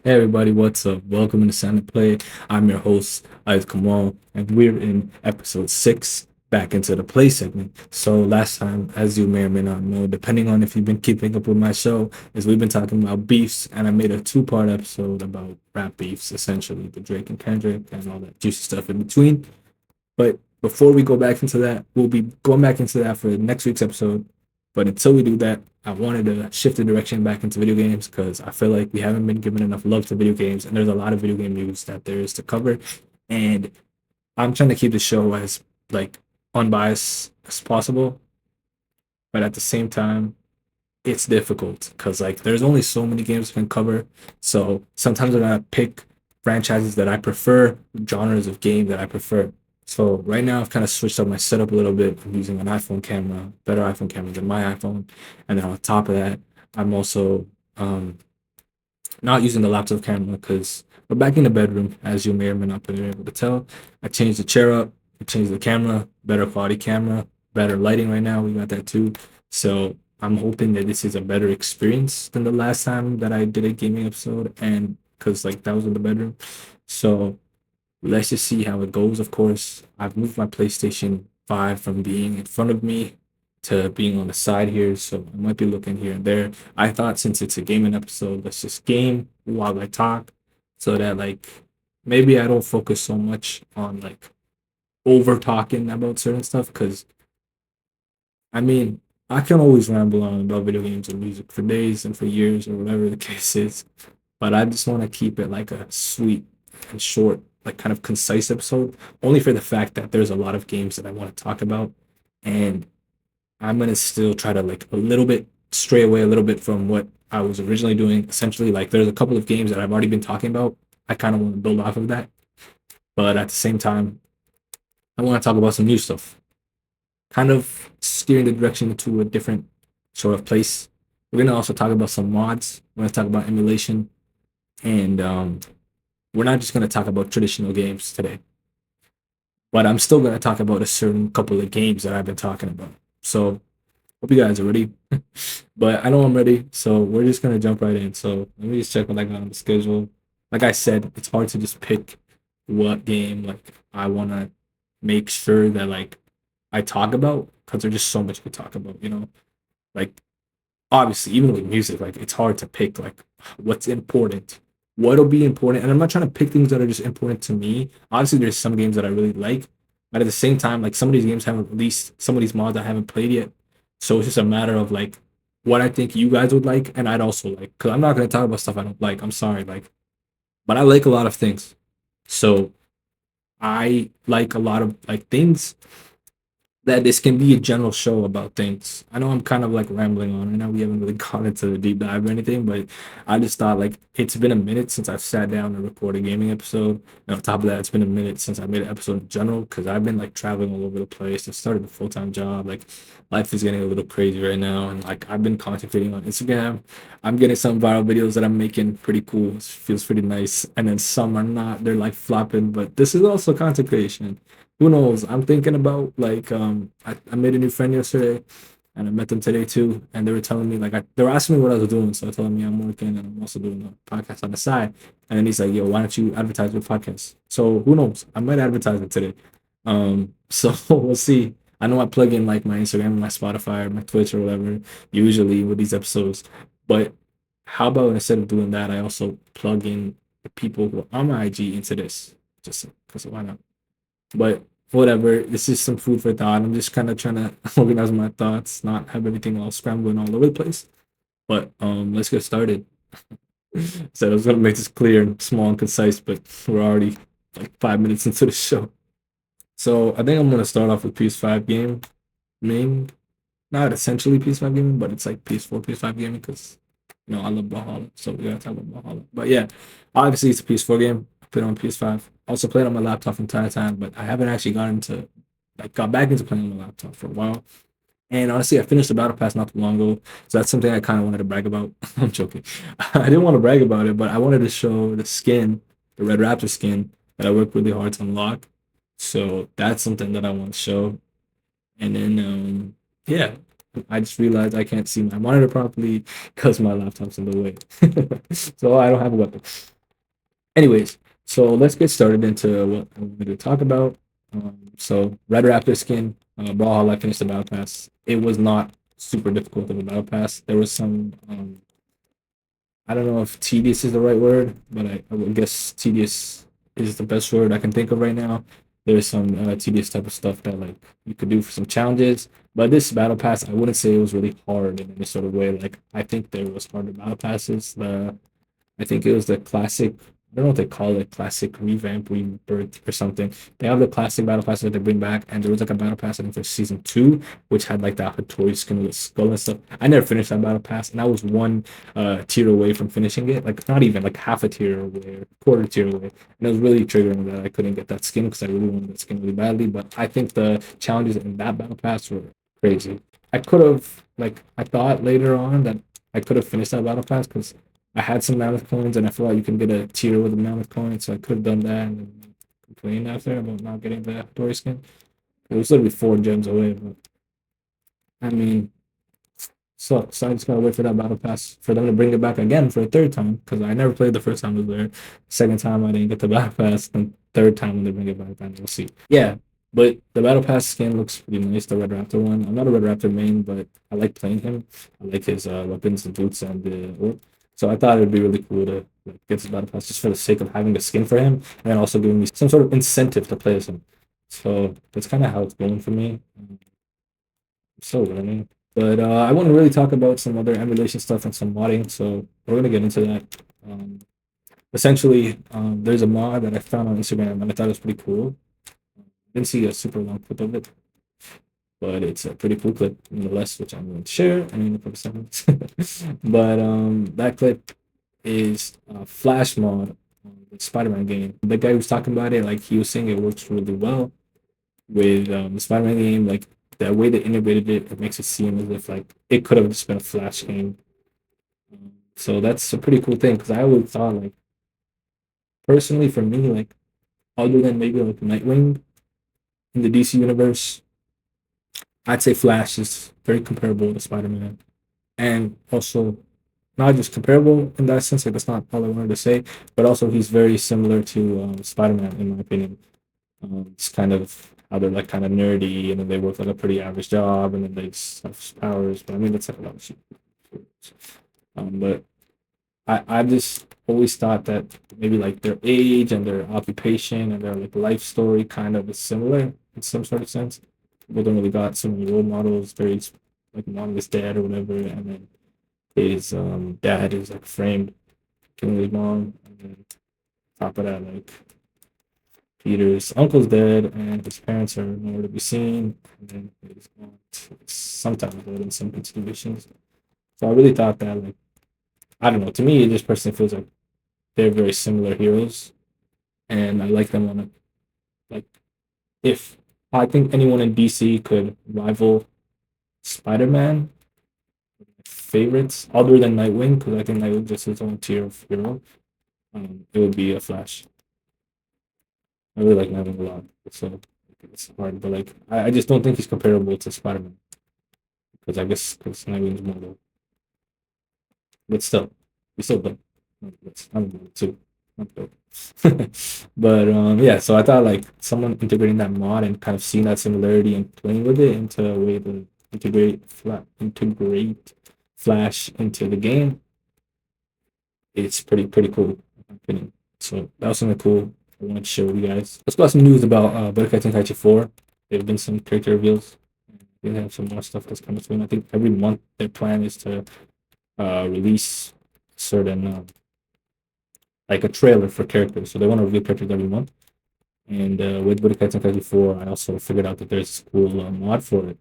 Hey everybody, what's up? Welcome to Sound Play. I'm your host, Ayat, and we're in episode 6, back into the play segment. So last time, as you may or may not know, depending on if you've been keeping up with my show, is we've been talking about beefs, and I made a two-part episode about rap beefs, essentially the Drake and Kendrick and all that juicy stuff in between. But before we go back into that, we'll be going back into that for next week's episode. But until we do that, I wanted to shift the direction back into video games because I feel like we haven't been giving enough love to video games, and there's a lot of video game news that there is to cover. And I'm trying to keep the show as like unbiased as possible, but at the same time, it's difficult because like there's only so many games we can cover. So sometimes I gotta pick franchises that I prefer, genres of game that I prefer. So right now I've kind of switched up my setup a little bit. I'm using an iPhone camera, better iPhone camera than my iPhone, and then on top of that, I'm also not using the laptop camera because we're back in the bedroom, as you may or may not be able to tell. I changed the chair up, I changed the camera, better quality camera, better lighting right now. We got that too. So I'm hoping that this is a better experience than the last time that I did a gaming episode, and because like that was in the bedroom. So let's just see how it goes. Of course, I've moved my PlayStation 5 from being in front of me to being on the side here, so I might be looking here and there. I thought since it's a gaming episode, let's just game while I talk so that like maybe I don't focus so much on like over talking about certain stuff because I mean, I can always ramble on about video games and music for days and for years or whatever the case is, but I just want to keep it like a sweet and short, like kind of concise episode, only for the fact that there's a lot of games that I want to talk about. And I'm gonna still try to like a little bit stray away a little bit from what I was originally doing. Essentially, like there's a couple of games that I've already been talking about. I kind of want to build off of that, but at the same time, I want to talk about some new stuff, kind of steering the direction into a different sort of place. We're gonna also talk about some mods. We're gonna talk about emulation, and we're not just gonna talk about traditional games today, but I'm still gonna talk about a certain couple of games that I've been talking about. So hope you guys are ready. But I know I'm ready, so we're just gonna jump right in. So let me just check what I got on the schedule. Like I said, it's hard to just pick what game like I wanna make sure that like I talk about because there's just so much to talk about, you know? Like obviously, even with music, like it's hard to pick like what's important, what'll be important. And I'm not trying to pick things that are just important to me. Obviously, there's some games that I really like, but at the same time, like some of these games haven't released, some of these mods I haven't played yet. So it's just a matter of like what I think you guys would like, and I'd also like. Because I'm not gonna talk about stuff I don't like. I'm sorry, like, but I like a lot of things. So I like a lot of like things that this can be a general show about things. I know I'm kind of like rambling on. I know we haven't really gone into the deep dive or anything, but I just thought like it's been a minute since I've sat down to record a gaming episode. And on top of that, it's been a minute since I made an episode in general because I've been like traveling all over the place. I started a full time job. Like life is getting a little crazy right now, and like I've been concentrating on Instagram. I'm getting some viral videos that I'm making pretty cool. It feels pretty nice, and then some are not. They're like flopping, but this is also content creation. Who knows? I'm thinking about like I made a new friend yesterday and I met them today too. And they were telling me like they were asking me what I was doing. So I told me I'm working and I'm also doing a podcast on the side. And then he's like, yo, why don't you advertise your podcast? So who knows? I might advertise it today. So we'll see. I know I plug in like my Instagram, my Spotify, or my Twitch or whatever, usually with these episodes. But how about instead of doing that, I also plug in the people who are on my IG into this? Just because why not? But whatever, this is some food for thought. I'm just kind of trying to organize my thoughts, not have everything all scrambling all over the place. But let's get started. So I was gonna make this clear and small and concise, but we're already like 5 minutes into the show. So I think I'm gonna start off with PS5 game. Main, not essentially PS5 gaming, but it's like PS4, PS5 gaming because I love Brawlhalla, so we gotta talk about Brawlhalla. But yeah, obviously it's a PS4 game. I played it on PS5. Also played on my laptop from time to time, but I haven't actually gotten to like got back into playing on my laptop for a while. And honestly, I finished the Battle Pass not too long ago, so that's something I kind of wanted to brag about. I'm joking. I didn't want to brag about it, but I wanted to show the skin, the Red Raptor skin that I worked really hard to unlock. So that's something that I want to show. And then yeah, I just realized I can't see my monitor properly because my laptop's in the way. So I don't have a weapon. Anyways, so let's get started into what I'm going to talk about. So Red Raptor skin, Brawlhalla, I finished the battle pass. It was not super difficult of a battle pass. There was some I don't know if tedious is the right word, but I would guess tedious is the best word I can think of right now. There's some tedious type of stuff that like you could do for some challenges, but this battle pass I wouldn't say it was really hard in any sort of way. Like I think there was harder battle passes. I think it was the classic. I don't know what they call it, classic revamp, rebirth, or something. They have the classic battle pass that they bring back, and there was like a battle pass I think for season two, which had like that Hattori skin with skull and stuff. I never finished that battle pass, and I was one tier away from finishing it, like not even like half a tier away, or quarter tier away, and it was really triggering that I couldn't get that skin because I really wanted that skin really badly. But I think the challenges in that battle pass were crazy. I could have like I thought later on that I could have finished that battle pass because I had some mammoth coins, and I feel like you can get a tier with a mammoth coin, so I could have done that and then complain after about not getting the Dory skin. It was literally 4 gems away, but I mean, so I just gotta wait for that battle pass for them to bring it back again for a third time because I never played the first time I was there. Second time I didn't get the battle pass, and third time when they bring it back, then we'll see. Yeah, but the battle pass skin looks pretty nice. The Red Raptor one. I'm not a Red Raptor main, but I like playing him. I like his weapons, and boots, and the orb. So I thought it would be really cool to like, get this battle pass just for the sake of having a skin for him, and then also giving me some sort of incentive to play as him. So that's kind of how it's going for me. I'm still learning. But I want to really talk about some other emulation stuff and some modding, so we're gonna get into that. Um, Essentially, there's a mod that I found on Instagram and I thought it was pretty cool. Didn't see a super long clip of it, but it's a pretty cool clip nonetheless, which I'm going to share. I mean, for seconds. But that clip is a Flash mod on the Spider-Man game. The guy who's talking about it, like he was saying, it works really well with the Spider-Man game. Like the way they integrated it, it makes it seem as if like it could have just been a Flash game. So that's a pretty cool thing because I always thought like personally for me like other than maybe like Nightwing in the DC universe, I'd say Flash is very comparable to Spider-Man, and also not just comparable in that sense. Like that's not all I wanted to say, but also he's very similar to Spider-Man in my opinion. It's kind of how they're like kind of nerdy, and then they work like a pretty average job, and then they have powers. But I mean, that's like a lot of shit. But I just always thought that maybe like their age and their occupation and their like life story kind of is similar in some sort of sense. People don't really got so many role models. Very like mom is dead or whatever, and then his dad is like framed killing his mom, and then top of that like Peter's uncle's dead and his parents are nowhere to be seen, and then his aunt is sometimes dead in some situations. So I really thought that like I don't know. To me, it just personally feels like they're very similar heroes, and I like them on a like. If I think anyone in DC could rival Spider-Man favorites, other than Nightwing, because I think Nightwing just his own tier of hero, it would be a Flash. I really like Nightwing a lot, so it's hard, but like I just don't think he's comparable to Spider-Man because I guess because Nightwing's more, but still, he's still dope. I'm dope too. I'm dope. But yeah, so I thought like someone integrating that mod and kind of seeing that similarity and playing with it into a way to integrate Flash into the game, it's pretty cool in my opinion. So that was something cool I wanted to share with you guys. Let's go some news about Budokai Tenkaichi 4. There have been some character reveals. They have some more stuff that's coming soon. I think every month their plan is to release certain like a trailer for characters. So they want to reveal characters every month. And with Budokai Tenkaichi 4, I also figured out that there's a cool mod for it.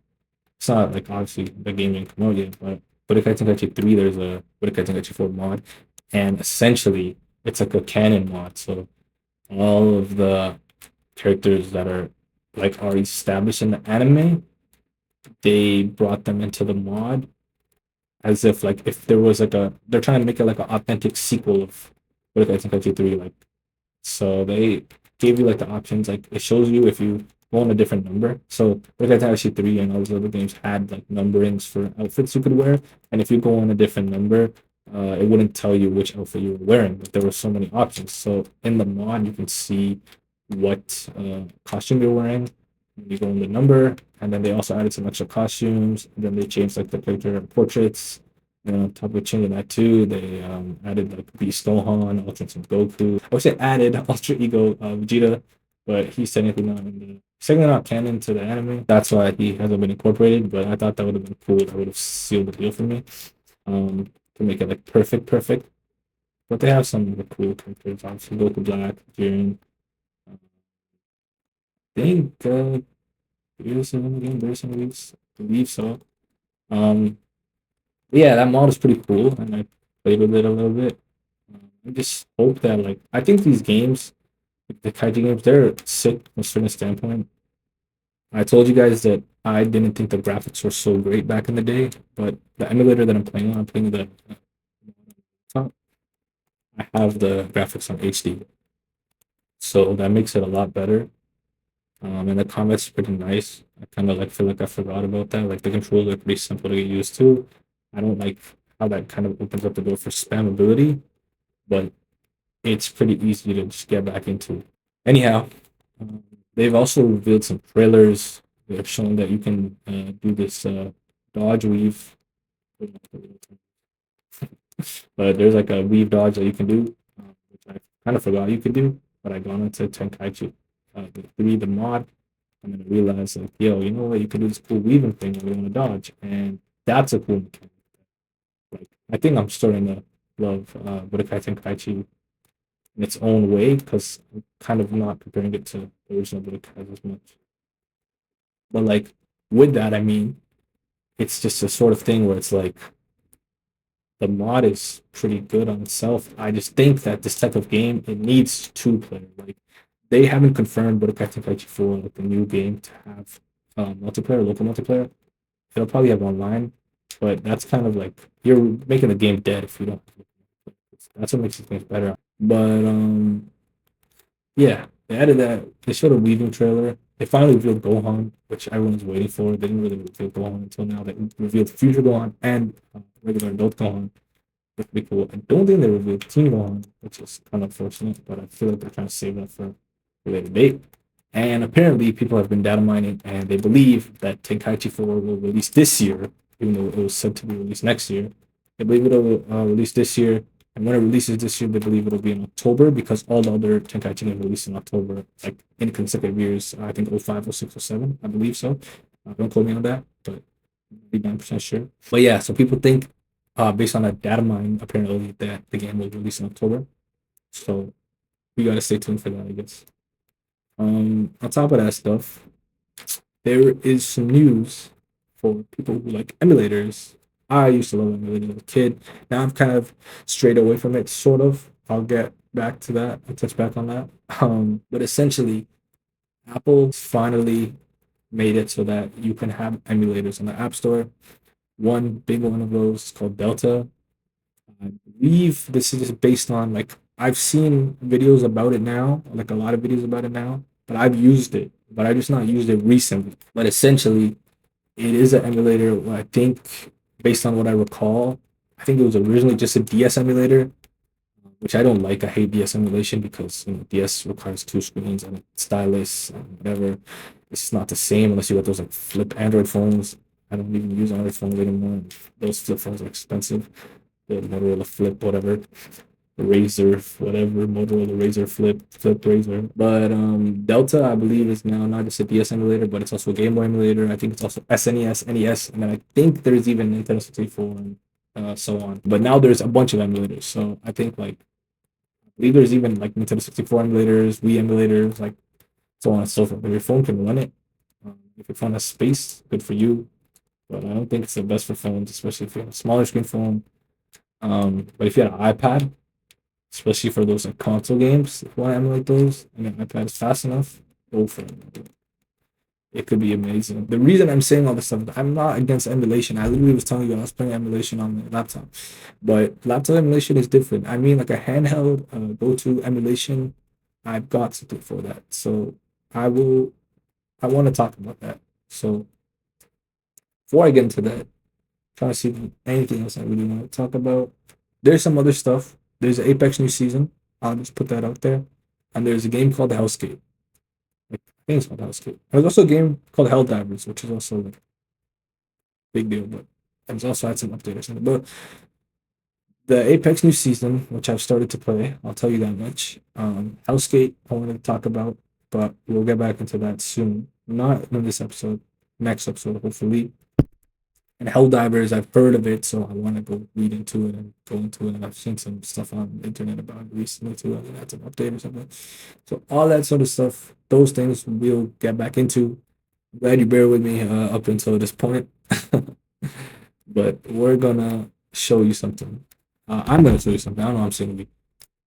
It's not like obviously the game didn't come out yet, but Budokai Tenkaichi 3, there's a Budokai Tenkaichi 4 mod. And essentially, it's like a canon mod. So all of the characters that are established in the anime, they brought them into the mod as if like if there was like a they're trying to make it like an authentic sequel of Budokai Tenkaichi 3. Like so they gave you like the options, like it shows you if you go on a different number. So Budokai Tenkaichi 3 and all those other games had like numberings for outfits you could wear. And if you go on a different number, it wouldn't tell you which outfit you were wearing, but there were so many options. So in the mod, you can see what costume you're wearing. You go in the number, and then they also added some extra costumes. And then they changed like the character portraits. And on top of changing that too, they added like Beast Gohan, Ultra Instinct Goku. I wish they added Ultra Ego Vegeta, but he's technically not canon to the anime. That's why he hasn't been incorporated. But I thought that would have been cool. That would have sealed the deal for me. To make it like perfect. But they have some really cool characters. Obviously, Goku Black, Jiren. I think Beerus in the game, Beerus in weeks. I believe so. Um, yeah, that mod is pretty cool, and I played with it a little bit. I just hope that like I think these games, like the kaiju games, they're sick from a certain standpoint. I told you guys that I didn't think the graphics were so great back in the day, but the emulator that I'm playing the top. I have the graphics on HD, so that makes it a lot better. And the combat's pretty nice. I kind of like feel like I forgot about that. Like the controls are pretty simple to get used to. I don't like how that kind of opens up the door for spammability, but it's pretty easy to just get back into. Anyhow, um, they've also revealed some trailers. They've shown that you can do this dodge weave. But there's like a weave dodge that you can do, which I kind of forgot you could do. But I got into Tenkaichi, the mod, and then I realized like, yo, you know what? You can do this cool weaving thing that we want to dodge, and that's a cool mechanic. Like, I think I'm starting to love Budokai Tenkaichi in its own way because I'm kind of not comparing it to the original Budokai as much. But like with that, I mean, it's just a sort of thing where it's like the mod is pretty good on itself. I just think that this type of game it needs two player. Like they haven't confirmed Budokai Tenkaichi 4, like the new game, to have multiplayer, local multiplayer. It'll probably have online, but that's kind of like you're making the game dead if you don't. That's what makes things better. But yeah, they added that. They showed a weaving trailer. They finally revealed Gohan, which everyone's waiting for. They didn't really reveal Gohan until now. They revealed Future Gohan and regular adult Gohan. That's pretty cool. I don't think they revealed Teen Gohan, which is kind of unfortunate, but I feel like they're trying to save that for a later date. And apparently, people have been data mining, and they believe that Tenkaichi 4 will release this year, even though it was said to be released next year. They believe it'll release this year, and when it releases this year, they believe it'll be in October because all the other Tenkaichi games released in October, like in consecutive years. I think 05, 06, 07, I believe so. Don't quote me on that, but 99% sure. But yeah, so people think, based on a data mine, apparently that the game will release in October. So we gotta stay tuned for that, I guess. On top of that stuff, there is some news for people who like emulators. I used to love emulators as a kid. Now I've kind of strayed away from it, sort of. I'll get back to that. I'll touch back on that. But essentially, Apple finally made it so that you can have emulators on the App Store. One big one of those is called Delta. I believe this is just based on like I've seen videos about it now, like a lot of videos about it now, but I've used it, but I just not used it recently. But essentially, it is an emulator. I think, based on what I recall, I think it was originally just a DS emulator, which I don't like. I hate DS emulation because DS requires two screens and a stylus and whatever. It's just not the same unless you got those like flip Android phones. I don't even use Android phones anymore. Those flip phones are expensive. The Motorola Flip, whatever, Razor, whatever, Motorola Razor Flip Razor. But Delta, I believe, is now not just a DS emulator, but it's also a Game Boy emulator. I think it's also SNES, NES, and then I think there's even Nintendo 64 and so on. But now there's a bunch of emulators. So I think like I believe there's even like Nintendo 64 emulators, Wii emulators, like so on and so forth. If your phone can run it, if your phone has space, good for you. But I don't think it's the best for phones, especially if you have a smaller screen phone. But if you had an iPad, especially for those like console games, if you want to emulate those, and an iPad is fast enough, go for it. It could be amazing. The reason I'm saying all this stuff, I'm not against emulation. I literally was telling you I was playing emulation on my laptop, but laptop emulation is different. I mean, like a handheld go-to emulation, I've got something for that. So I will. I want to talk about that. So before I get into that, trying to see if anything else I really want to talk about. There's some other stuff. There's an Apex new season. I'll just put that out there. And there's a game called Hellscape. Like, I think it's called Hellscape. There's also a game called Helldivers, which is also like a big deal, but it's also had some update or something. But the Apex new season, which I've started to play, I'll tell you that much. Hellscape, I wanted to talk about, but we'll get back into that soon. Not in this episode, next episode, hopefully. And Helldivers, I've heard of it, so I want to go read into it and go into it. And I've seen some stuff on the internet about it recently too. I think that's an update or something. So all that sort of stuff, those things we'll get back into. Glad you bear with me up until this point. But we're gonna show you something. I'm gonna show you something. I don't know. I'm saying we,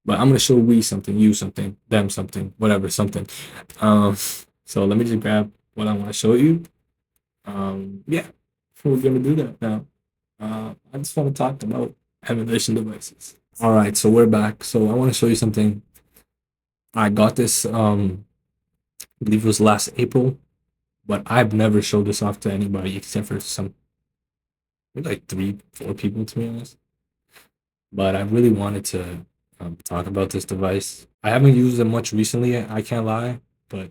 but I'm gonna show we something, you something, them something, whatever something. Um, so let me just grab what I want to show you. Yeah, we're gonna do that now. I just want to talk about emulation devices. All right, so we're back. So I want to show you something. I got this. I believe it was last April, but I've never showed this off to anybody except for some, maybe like three, four people, to be honest. But I really wanted to talk about this device. I haven't used it much recently. I can't lie, but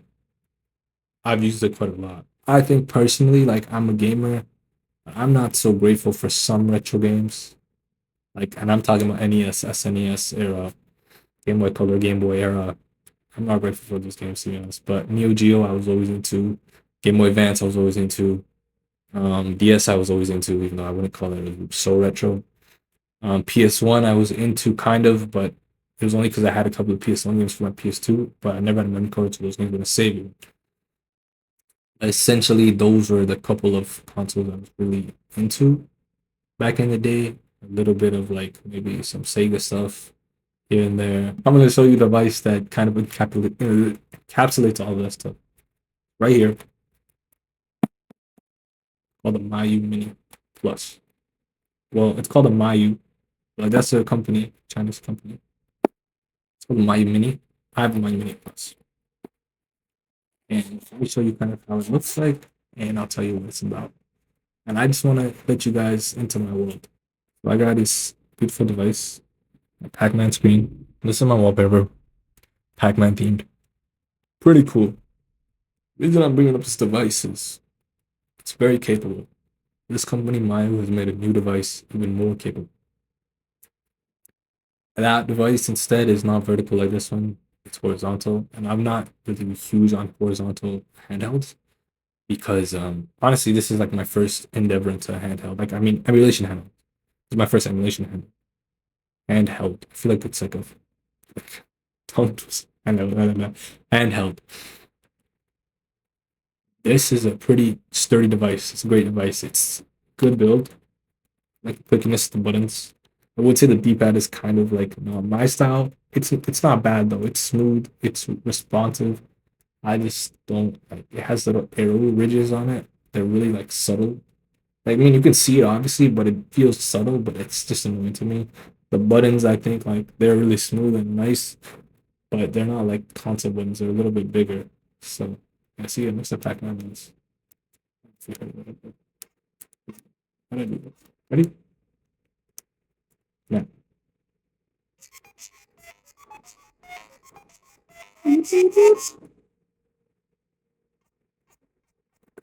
I've used it quite a lot. I think personally, like I'm a gamer, I'm not so grateful for some retro games. Like, and I'm talking about NES, SNES era, Game Boy Color, Game Boy era. I'm not grateful for those games to be honest. But Neo Geo, I was always into. Game Boy Advance, I was always into. DS, I was always into, even though I wouldn't call it so retro. PS1, I was into kind of, but it was only because I had a couple of PS1 games for my PS2, but I never had a memory card, so those games wouldn't save you. Essentially, those were the couple of consoles I was really into back in the day. A little bit of like maybe some Sega stuff here and there. I'm going to show you a device that kind of encapsulates all of that stuff right here, called the Miyoo Mini Plus. Well, it's called a Miyoo. Like that's a company, Chinese company. It's called Miyoo Mini. I have a Miyoo Mini Plus. And let me show you kind of how it looks like, and I'll tell you what it's about. And I just want to let you guys into my world. So I got this beautiful device, a Pac-Man screen. This is my wallpaper, Pac-Man themed. Pretty cool. The reason I'm bringing up this device is it's very capable. This company, Miyoo, has made a new device even more capable. That device instead is not vertical like this one. It's horizontal, and I'm not really huge on horizontal handhelds because honestly, this is like my first endeavor into a handheld. Like I mean, emulation handheld. It's my first emulation handheld. I feel like it's like a like don't I know handheld. This is a pretty sturdy device. It's a great device. It's good build. Like clickiness to the buttons. I would say the D-pad is kind of like my style. It's not bad though. It's smooth. It's responsive. I just don't like it has little arrow ridges on it. They're really like subtle. Like, I mean, you can see it obviously, but it feels subtle. But it's just annoying to me. The buttons, I think, like they're really smooth and nice, but they're not like console buttons. They're a little bit bigger. So I see it makes the Pac-Man ones. Ready? Yeah. If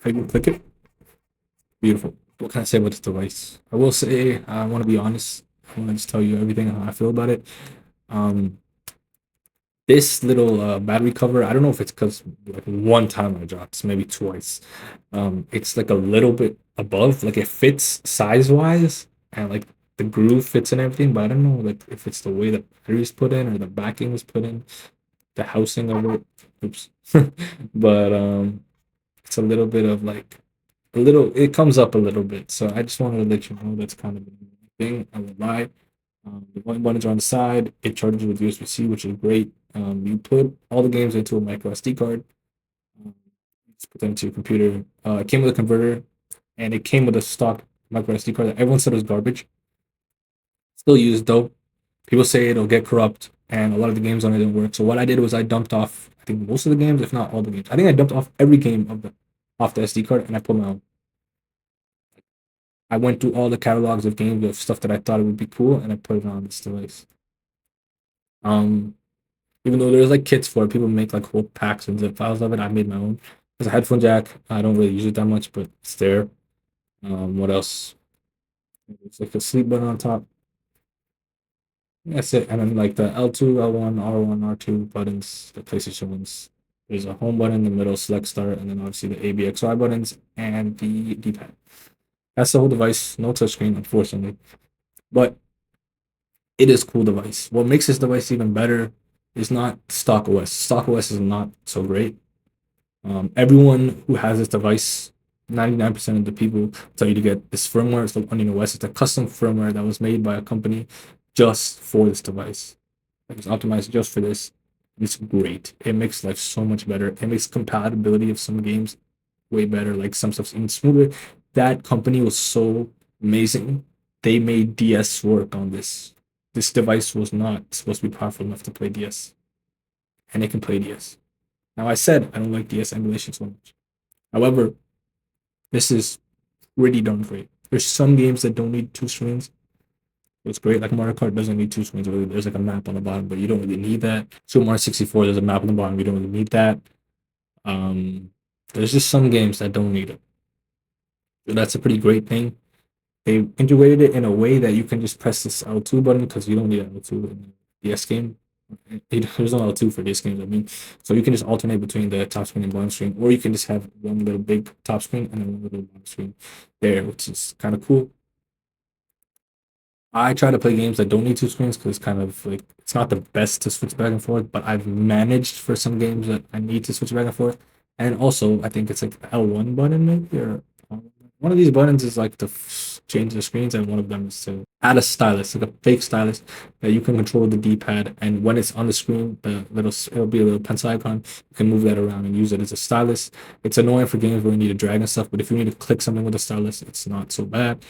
I can click it, beautiful. What can I say about this device? I will say I want to be honest. I want to just tell you everything and how I feel about it. Um, this little battery cover, I don't know if it's because like one time I dropped, maybe twice. It's like a little bit above, like it fits size wise, and like the groove fits and everything. But I don't know like if it's the way the battery is put in or the backing is put in, the housing of it. Oops, but it's a little bit of like a little. It comes up a little bit, so I just wanted to let you know that's kind of a thing. I will lie. The one buttons are on the side. It charges with USB-C, which is great. You put all the games into a micro SD card. Um, just put them into your computer. It came with a converter, and it came with a stock micro SD card that everyone said was garbage. Still used though. People say it'll get corrupt, and a lot of the games on it didn't work. So what I did was I dumped off, I think most of the games, if not all the games. I think I dumped off every game of the off the SD card, and I put my own. I went through all the catalogs of games of stuff that I thought it would be cool, and I put it on this device. Um, Even though there's like kits for it, people make like whole packs and zip files of it. I made my own. There's a headphone jack. I don't really use it that much, but it's there. What else? It's like a sleep button on top. That's it. And then like the L2, L1, R1, R2 buttons, the PlayStation ones. There's a home button in the middle, select start, and then obviously the ABXY buttons and the D-pad. That's the whole device. No touchscreen, unfortunately. But it is a cool device. What makes this device even better is not stock OS. Stock OS is not so great. Everyone who has this device, 99% of the people tell you to get this firmware. It's the Onion OS. It's a custom firmware that was made by a company just for this device. It was optimized just for this. It's great. It makes life so much better. It makes compatibility of some games way better. Like some stuff's even smoother. That company was so amazing. They made DS work on this. This device was not supposed to be powerful enough to play DS, and it can play DS. Now, I said I don't like DS emulation so much. However, this is pretty darn great. There's some games that don't need two screens. It's great. Like Mario Kart doesn't need two screens. Really. There's like a map on the bottom, but you don't really need that. Super Mario 64, there's a map on the bottom. You don't really need that. Um, there's just some games that don't need it. So that's a pretty great thing. They integrated it in a way that you can just press this L2 button because you don't need an L2 in the DS game. There's no L2 for DS games, I mean. So you can just alternate between the top screen and bottom screen, or you can just have one little big top screen and then one little bottom screen there, which is kind of cool. I try to play games that don't need two screens because it's kind of like it's not the best to switch back and forth, but I've managed for some games that I need to switch back and forth. And also, I think it's like the L1 button maybe, or one of these buttons is like to change the screens, and one of them is to add a stylus, like a fake stylus that you can control the D-pad. And when it's on the screen, the little it'll be a little pencil icon. You can move that around and use it as a stylus. It's annoying for games where you need to drag and stuff, but if you need to click something with a stylus, it's not so bad.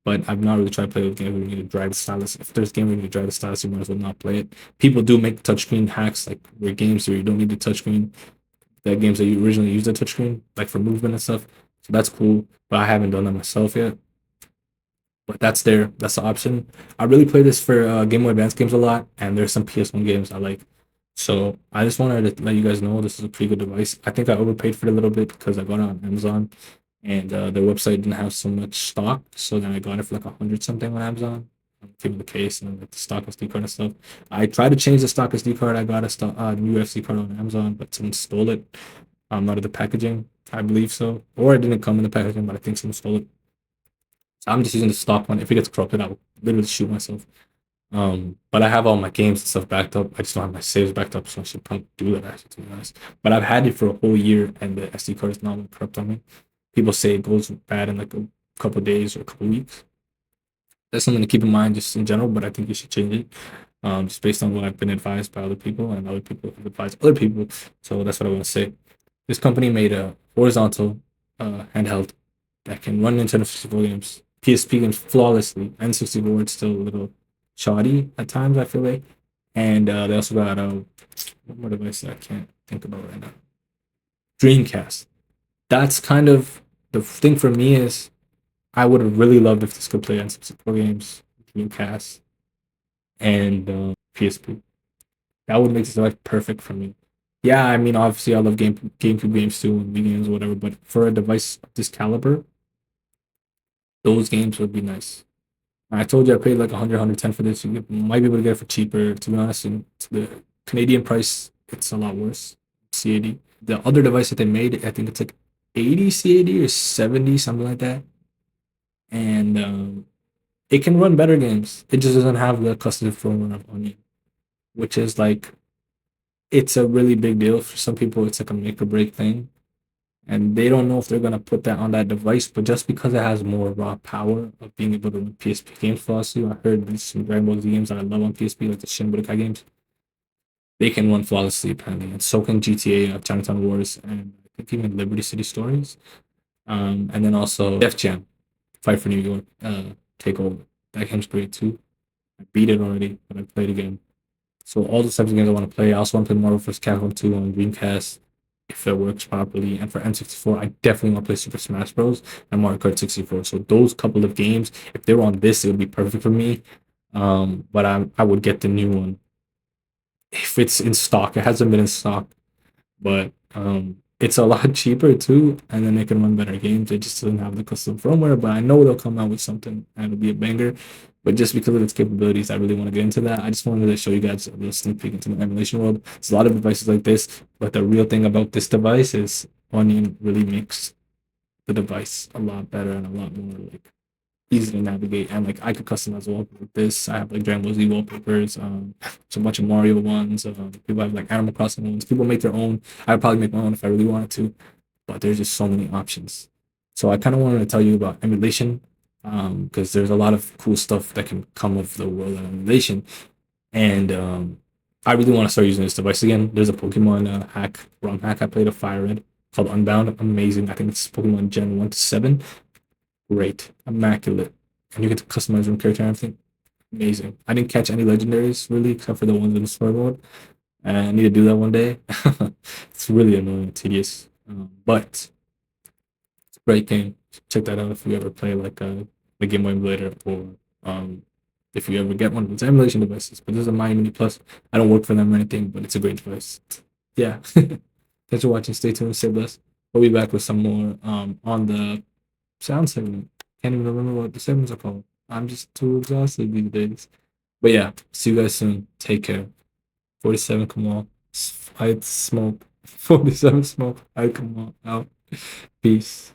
But I've not really tried to play with games where you need to drag the stylus. If there's a game where you need to drag the stylus, you might as well not play it. People do make touchscreen hacks, like where games where you don't need the touchscreen, the games that you originally used the touchscreen, like for movement and stuff. So that's cool, but I haven't done that myself yet. But that's there. That's the option. I really play this for Game Boy Advance games a lot, and there's some PS1 games I like. So I just wanted to let you guys know this is a pretty good device. I think I overpaid for it a little bit because I got it on Amazon, and their website didn't have so much stock. So then I got it for like 100 something on Amazon. Came with the case and like the stock SD card and stuff. I tried to change the stock SD card. I got a new SD card on Amazon, but someone stole it. Out of the packaging, I believe so, or it didn't come in the packaging, but I think someone stole it. So I'm just using the stock one. If it gets corrupted, I'll literally shoot myself. But I have all my games and stuff backed up. I just don't have my saves backed up, so I should probably do that actually, to be honest. But I've had it for a whole year, and the SD card is not corrupt on me. People say it goes bad in like a couple of days or a couple of weeks. That's something to keep in mind just in general, but I think you should change it. Just based on what I've been advised by other people, and other people have advised other people. So that's what I want to say. This company made a horizontal handheld that can run Nintendo 64 games, PSP games flawlessly. N64 it's still a little shoddy at times, I feel like. And they also got a what more device that I can't think about right now. Dreamcast. That's kind of the thing for me is I would have really loved if this could play N64 games, Dreamcast, and PSP. That would make this like perfect for me. Yeah, I mean, obviously, I love GameCube games too, and Wii games or whatever. But for a device of this caliber, those games would be nice. I told you I paid like 100, 110 for this. Might be able to get it for cheaper. To be honest, and to the Canadian price, it's a lot worse. CAD. The other device that they made, I think it's like 80 CAD or 70, something like that. And it can run better games. It just doesn't have the custom firmware of Onion, which is like it's a really big deal for some people. It's like a make or break thing, and they don't know if they're gonna put that on that device. But just because it has more raw power of being able to run PSP games flawlessly, I heard there's some Dragon Ball Z games that I love on PSP, like the Shin Budokai games. They can run flawlessly apparently, and so can GTA, Chinatown Wars, and I think even Liberty City Stories. And then also Def Jam, Fight for New York, Takeover. That game's great too. I beat it already, but I played again. So all the types of games I want to play. I also want to play Marvel vs. Capcom 2 on Dreamcast. if it works properly. And for N64, I definitely want to play Super Smash Bros. And Mario Kart 64. So those couple of games, if they were on this, it would be perfect for me. But I would get the new one if it's in stock. It hasn't been in stock, but it's a lot cheaper too, and then they can run better games. It just doesn't have the custom firmware, but I know they'll come out with something and it'll be a banger. But just because of its capabilities, I really want to get into that. I just wanted to show you guys a little sneak peek into my emulation world. There's a lot of devices like this, but the real thing about this device is Onion really makes the device a lot better and a lot more like easy to navigate. And like I could customize wallpaper with this. I have like Dragon Ball Z wallpapers, so a bunch of Mario ones. People have like Animal Crossing ones. People make their own. I'd probably make my own if I really wanted to, but there's just so many options. So I kind of wanted to tell you about emulation, because there's a lot of cool stuff that can come of the world of emulation. And I really want to start using this device again. There's a Pokemon ROM hack I played of Fire Red called Unbound. Amazing. I think it's Pokemon Gen 1 to 7. Great, immaculate, and you get to customize your own character and everything. Amazing. I didn't catch any legendaries really, except for the ones in the story mode. And I need to do that one day. It's really annoying and tedious, but it's a great game. Check that out if you ever play like the Game Boy emulator, or if you ever get one of those emulation devices. But this is a Mini Plus. I don't work for them or anything, but it's a great device. Yeah. Thanks for watching. Stay tuned. Stay blessed. We'll be back with some more on the sound segment. Can't even remember what the segments are called. I'm just too exhausted these days. But yeah, see you guys soon. Take care. 47, come on. I smoke. 47 smoke. I come on. Out. Peace.